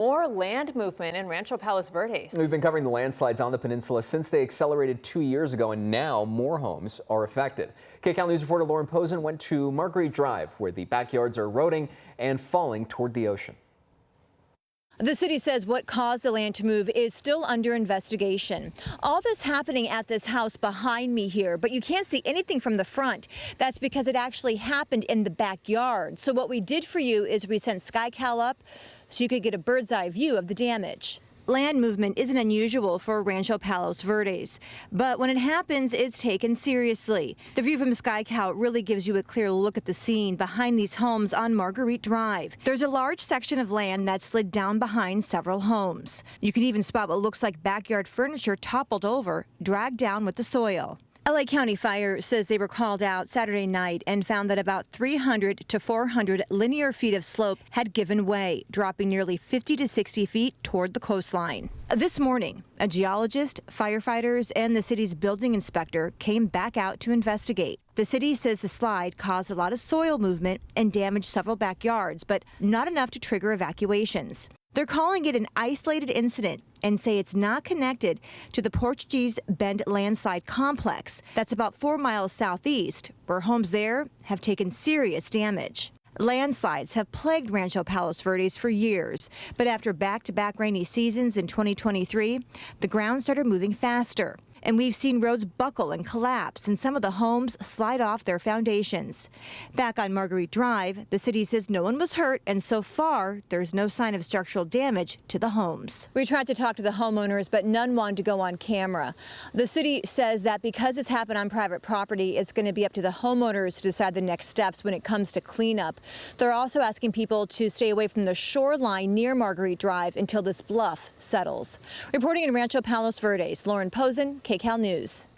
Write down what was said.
More land movement in Rancho Palos Verdes. We've been covering the landslides on the peninsula since they accelerated 2 years ago, and now more homes are affected. KCAL News reporter Lauren Pozen went to Marguerite Drive, where the backyards are eroding and falling toward the ocean. The city says what caused the land to move is still under investigation. All this happening at this house behind me here, but you can't see anything from the front. That's because it actually happened in the backyard. So what we did for you is we sent SkyCal up so you could get a bird's eye view of the damage. Land movement isn't unusual for Rancho Palos Verdes, but when it happens, it's taken seriously. The view from SkyCal really gives you a clear look at the scene behind these homes on Marguerite Drive. There's a large section of land that slid down behind several homes. You can even spot what looks like backyard furniture toppled over, dragged down with the soil. LA County Fire says they were called out Saturday night and found that about 300 to 400 linear feet of slope had given way, dropping nearly 50 to 60 feet toward the coastline. This morning, a geologist, firefighters, and the city's building inspector came back out to investigate. The city says the slide caused a lot of soil movement and damaged several backyards, but not enough to trigger evacuations. They're calling it an isolated incident and say it's not connected to the Portuguese Bend landslide complex that's about 4 miles southeast, where homes there have taken serious damage. Landslides have plagued Rancho Palos Verdes for years, but after back-to-back rainy seasons in 2023, the ground started moving faster. And we've seen roads buckle and collapse and some of the homes slide off their foundations. Back on Marguerite Drive, the city says no one was hurt, and so far, there's no sign of structural damage to the homes. We tried to talk to the homeowners, but none wanted to go on camera. The city says that because it's happened on private property, it's going to be up to the homeowners to decide the next steps when it comes to cleanup. They're also asking people to stay away from the shoreline near Marguerite Drive until this bluff settles. Reporting in Rancho Palos Verdes, Lauren Pozen, KCAL News.